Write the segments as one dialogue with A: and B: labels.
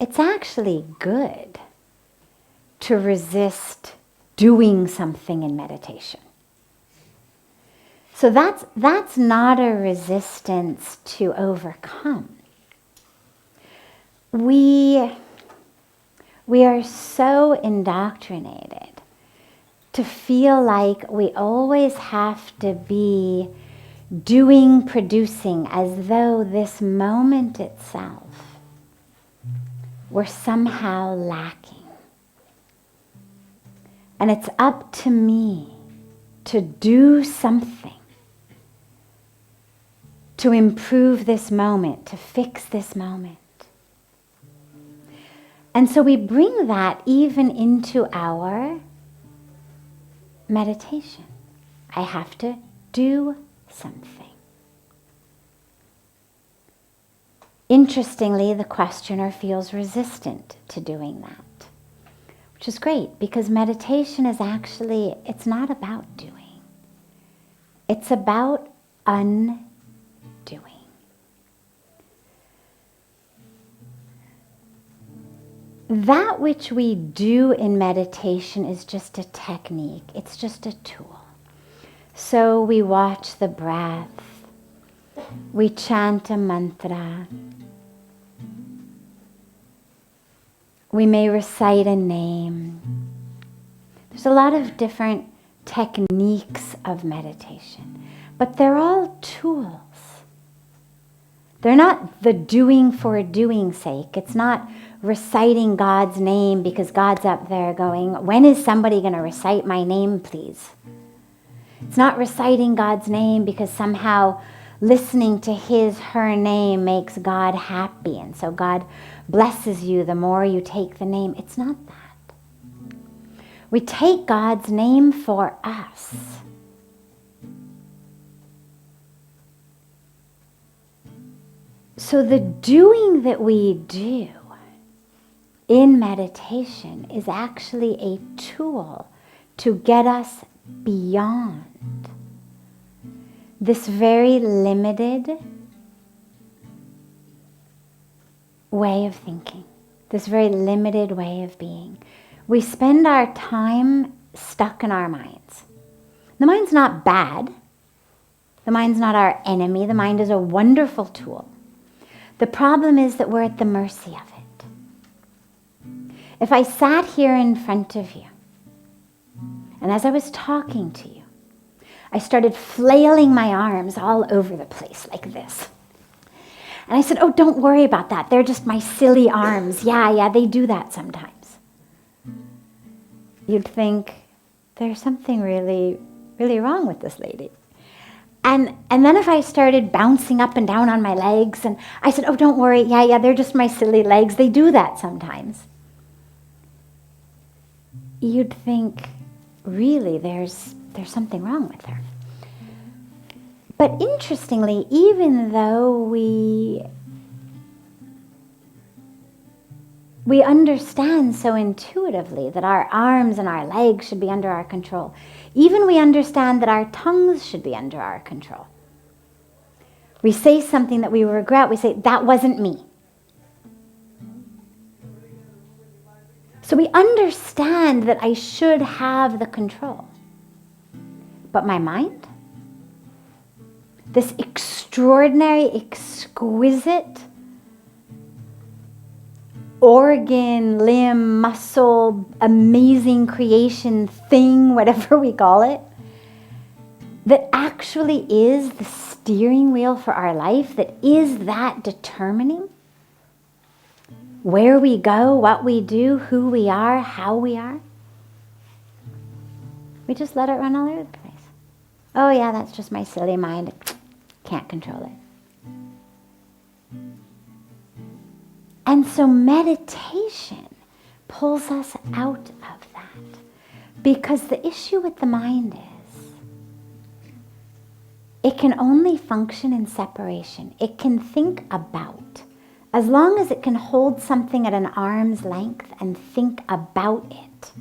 A: it's actually good to resist doing something in meditation. So that's not a resistance to overcome. We are so indoctrinated to feel like we always have to be doing, producing, as though this moment itself were somehow lacking. And it's up to me to do something to improve this moment, to fix this moment. And so we bring that even into our meditation. I have to do something. Interestingly, the questioner feels resistant to doing that, which is great because meditation is actually, it's not about doing. It's about undoing. That which we do in meditation is just a technique. It's just a tool. So we watch the breath. We chant a mantra. We may recite a name. There's a lot of different techniques of meditation, but they're all tools. They're not the doing for doing's sake. It's not reciting God's name because God's up there going, when is somebody going to recite my name, please? It's not reciting God's name because somehow listening to his, her name makes God happy, and so God blesses you the more you take the name. It's not that. We take God's name for us. So the doing that we do in meditation is actually a tool to get us beyond this very limited way of thinking, this very limited way of being. We spend our time stuck in our minds. The mind's not bad. The mind's not our enemy. The mind is a wonderful tool. The problem is that we're at the mercy of it. If I sat here in front of you, and as I was talking to you, I started flailing my arms all over the place like this. And I said, oh, don't worry about that. They're just my silly arms. Yeah, they do that sometimes. You'd think, there's something really, really wrong with this lady. And then if I started bouncing up and down on my legs, and I said, oh, don't worry. Yeah, they're just my silly legs. They do that sometimes. You'd think, really, there's something wrong with her. But interestingly, even though we understand so intuitively that our arms and our legs should be under our control, even we understand that our tongues should be under our control. We say something that we regret, we say, that wasn't me. So we understand that I should have the control. But my mind, this extraordinary, exquisite organ, limb, muscle, amazing creation thing, whatever we call it, that actually is the steering wheel for our life, that is that determining where we go, what we do, who we are, how we are. We just let it run all over the place. Oh yeah, that's just my silly mind. Can't control it. And so meditation pulls us out of that. Because the issue with the mind is, it can only function in separation. It can think about. As long as it can hold something at an arm's length and think about it.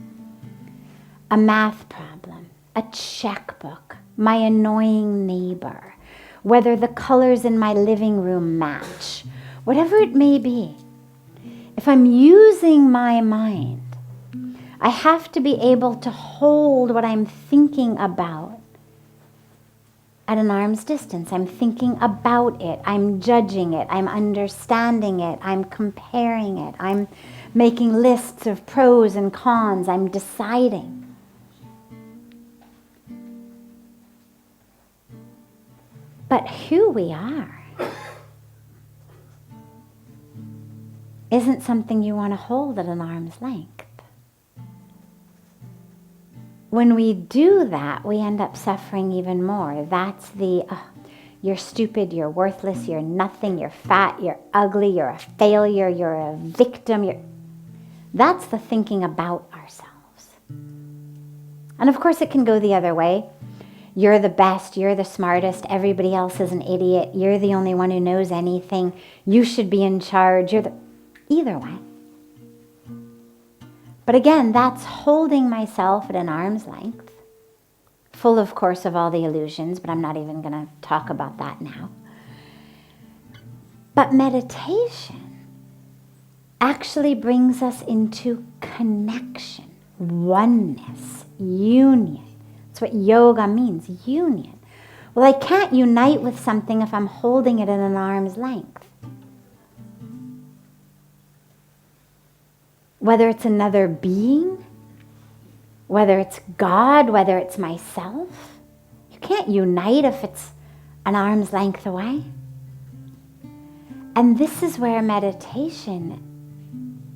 A: A math problem, a checkbook, my annoying neighbor, whether the colors in my living room match, whatever it may be. If I'm using my mind, I have to be able to hold what I'm thinking about at an arm's distance. I'm thinking about it. I'm judging it. I'm understanding it. I'm comparing it. I'm making lists of pros and cons. I'm deciding. But who we are isn't something you want to hold at an arm's length. When we do that, we end up suffering even more. That's the, you're stupid, you're worthless, you're nothing, you're fat, you're ugly, you're a failure, you're a victim. That's the thinking about ourselves. And of course it can go the other way. You're the best, you're the smartest, everybody else is an idiot, you're the only one who knows anything, you should be in charge, either way. But again, that's holding myself at an arm's length, full of course of all the illusions, but I'm not even going to talk about that now. But meditation actually brings us into connection, oneness, union. That's what yoga means, union. Well, I can't unite with something if I'm holding it at an arm's length. Whether it's another being, whether it's God, whether it's myself, you can't unite if it's an arm's length away. And this is where meditation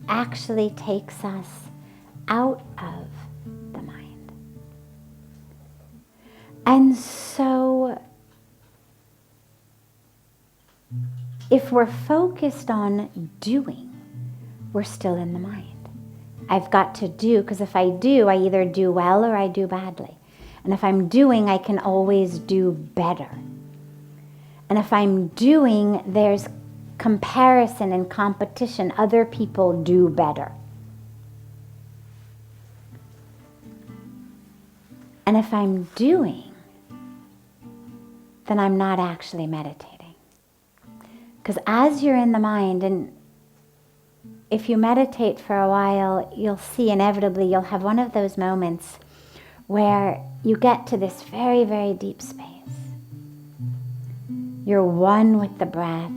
A: actually takes us out of the mind. And so, if we're focused on doing, we're still in the mind. I've got to do, because if I do, I either do well or I do badly. And if I'm doing, I can always do better. And if I'm doing, there's comparison and competition. Other people do better. And if I'm doing, then I'm not actually meditating. Because as you're in the mind, and if you meditate for a while, you'll see inevitably you'll have one of those moments where you get to this very, very deep space. You're one with the breath,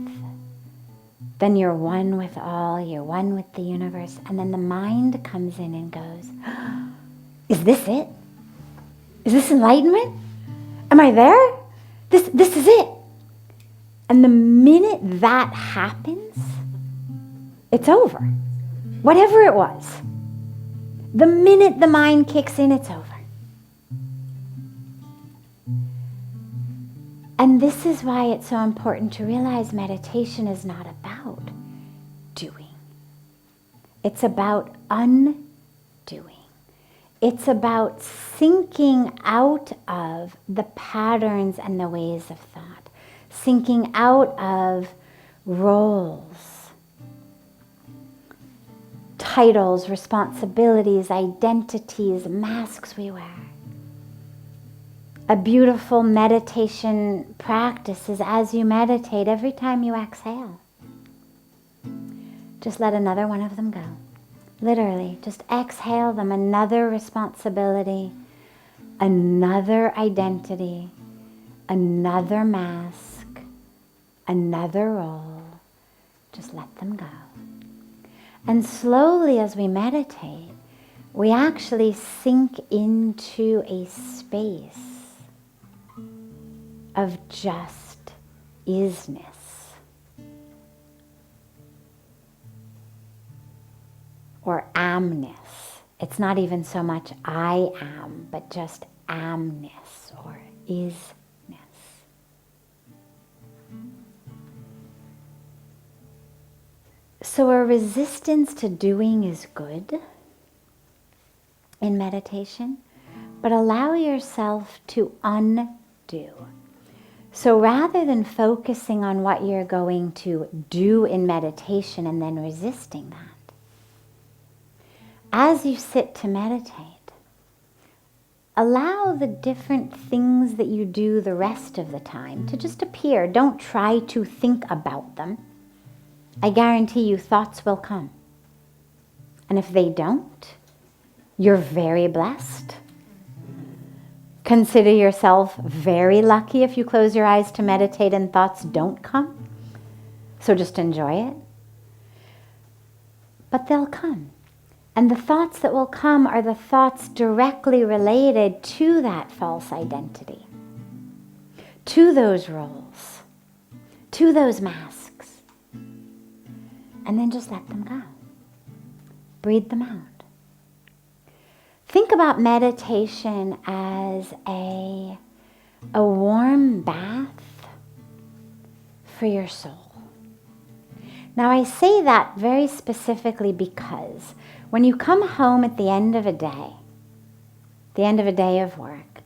A: then you're one with all, you're one with the universe, and then the mind comes in and goes, is this it? Is this enlightenment? Am I there? This is it. And the minute that happens, it's over. Whatever it was. The minute the mind kicks in, it's over. And this is why it's so important to realize meditation is not about doing. It's about undoing. It's about sinking out of the patterns and the ways of thought. Sinking out of roles, titles, responsibilities, identities, masks we wear. A beautiful meditation practice is as you meditate, every time you exhale, just let another one of them go. Literally, just exhale them. Another responsibility, another identity, another mask, another role. Just let them go. And slowly as we meditate, we actually sink into a space of just isness. Or amness. It's not even so much I am, but just amness or isness. So a resistance to doing is good in meditation, but allow yourself to undo. So rather than focusing on what you're going to do in meditation and then resisting that, as you sit to meditate, allow the different things that you do the rest of the time to just appear. Don't try to think about them. I guarantee you thoughts will come. And if they don't, you're very blessed. Consider yourself very lucky if you close your eyes to meditate and thoughts don't come. So just enjoy it. But they'll come. And the thoughts that will come are the thoughts directly related to that false identity, to those roles, to those masks. And then just let them go. Breathe them out. Think about meditation as a warm bath for your soul. Now I say that very specifically because when you come home at the end of a day of work,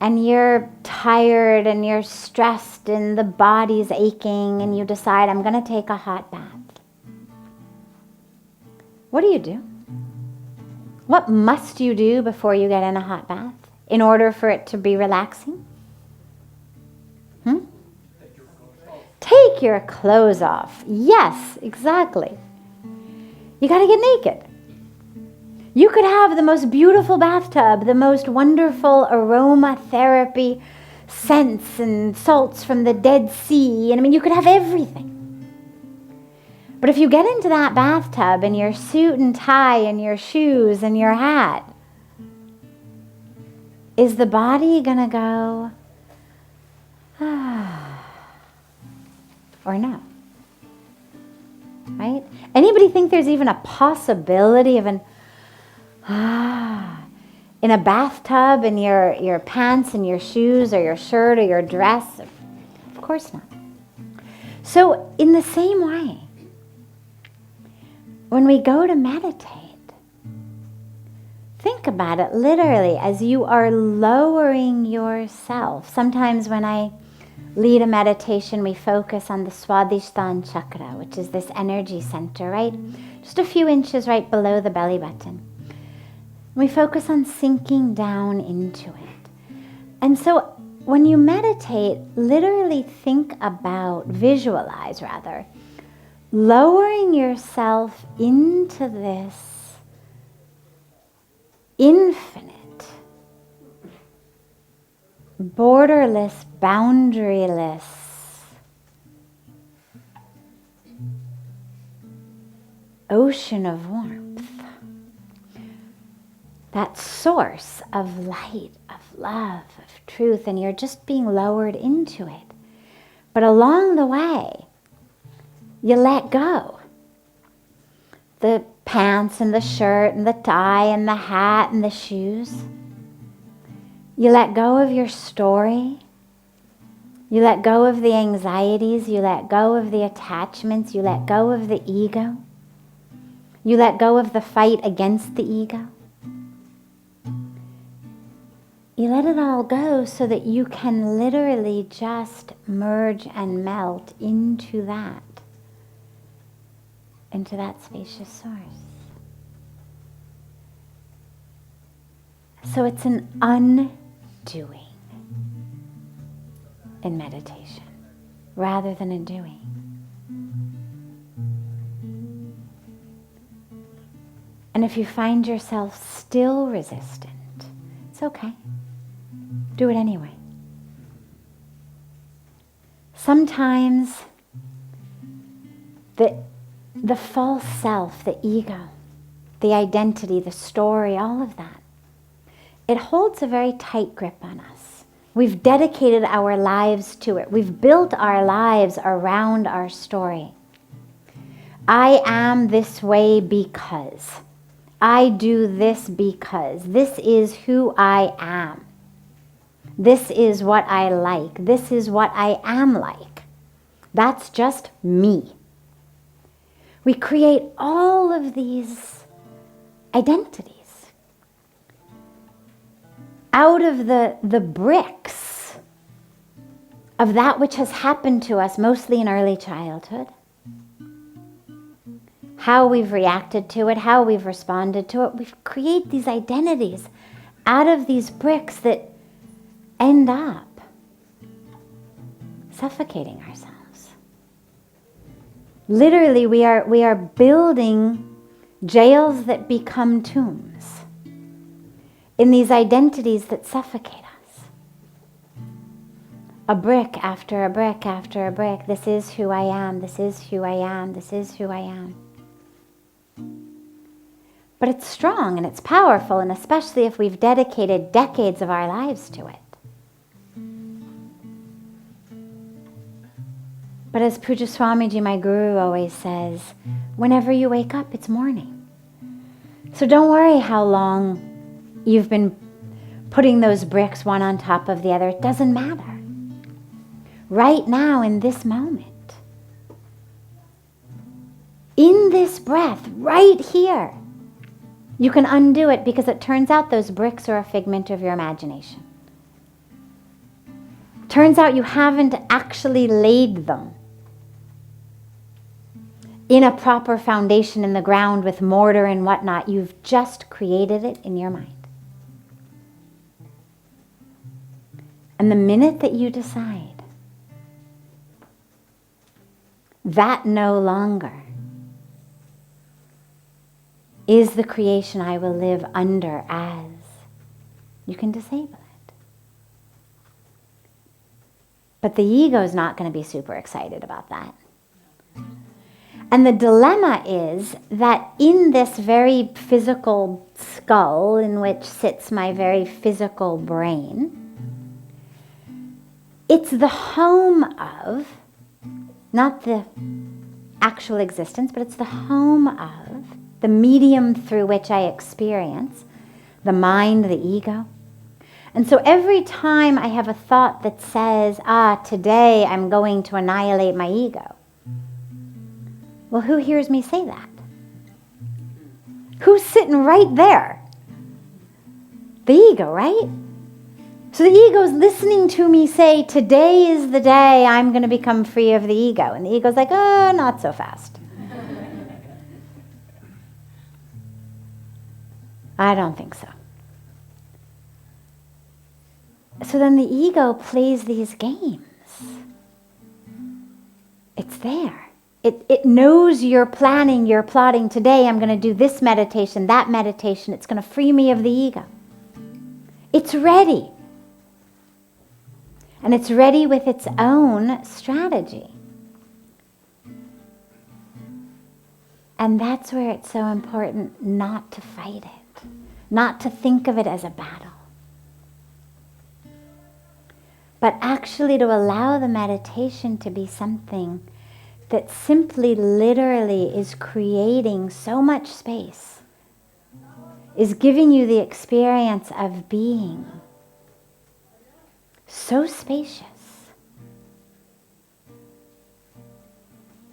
A: and you're tired and you're stressed and the body's aching and you decide, I'm going to take a hot bath. What do? What must you do before you get in a hot bath in order for it to be relaxing? Take your clothes off. Yes, exactly. You got to get naked. You could have the most beautiful bathtub, the most wonderful aromatherapy scents and salts from the Dead Sea. And you could have everything. But if you get into that bathtub in your suit and tie and your shoes and your hat, is the body going to go, or no? Right? Anybody think there's even a possibility of in a bathtub in your pants and your shoes or your shirt or your dress? Of course not. So in the same way, when we go to meditate, think about it literally as you are lowering yourself. Sometimes when I lead a meditation, we focus on the Swadisthana Chakra, which is this energy center, right? Just a few inches right below the belly button. We focus on sinking down into it. And so when you meditate, literally visualize rather, lowering yourself into this infinite, borderless, boundaryless, ocean of warmth. That source of light, of love, of truth, and you're just being lowered into it. But along the way, you let go. The pants and the shirt and the tie and the hat and the shoes. You let go of your story. You let go of the anxieties. You let go of the attachments. You let go of the ego. You let go of the fight against the ego. You let it all go so that you can literally just merge and melt into that spacious source. So it's an undoing in meditation rather than a doing. And if you find yourself still resistant, it's okay. Do it anyway. Sometimes the false self, the ego, the identity, the story, all of that, it holds a very tight grip on us. We've dedicated our lives to it. We've built our lives around our story. I am this way because. I do this because. This is who I am. This is what I like. This is what I am like. That's just me. We create all of these identities out of the bricks of that which has happened to us, mostly in early childhood. How we've reacted to it, how we've responded to it. We create these identities out of these bricks that end up suffocating ourselves. Literally, we are building jails that become tombs, in these identities that suffocate us. A brick after a brick after a brick. This is who I am, this is who I am, this is who I am. But it's strong and it's powerful, and especially if we've dedicated decades of our lives to it. But as Puja Swamiji, my guru, always says, whenever you wake up, it's morning. So don't worry how long you've been putting those bricks one on top of the other. It doesn't matter. Right now, in this moment, in this breath, right here, you can undo it, because it turns out those bricks are a figment of your imagination. Turns out you haven't actually laid them in a proper foundation in the ground with mortar and whatnot. You've just created it in your mind. And the minute that you decide that no longer is the creation I will live under as, you can disable it. But the ego is not going to be super excited about that. And the dilemma is that in this very physical skull in which sits my very physical brain, it's the home of, not the actual existence, but it's the home of the medium through which I experience, the mind, the ego. And so every time I have a thought that says, today I'm going to annihilate my ego. Well, who hears me say that? Who's sitting right there? The ego, right? So the ego's listening to me say, today is the day I'm going to become free of the ego. And the ego's like, not so fast. I don't think so. So then the ego plays these games. It's there. It knows you're planning, you're plotting. Today I'm going to do this meditation, that meditation. It's going to free me of the ego. It's ready. And it's ready with its own strategy. And that's where it's so important not to fight it, not to think of it as a battle, but actually to allow the meditation to be something that simply, literally is creating so much space, is giving you the experience of being so spacious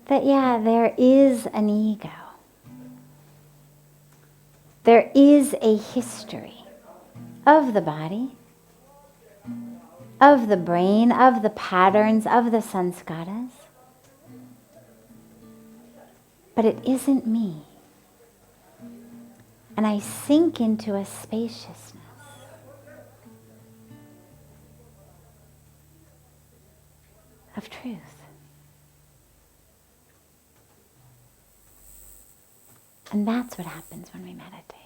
A: that, there is an ego. There is a history of the body, of the brain, of the patterns, of the sanskaras. But it isn't me. And I sink into a spaciousness. Of truth. And that's what happens when we meditate.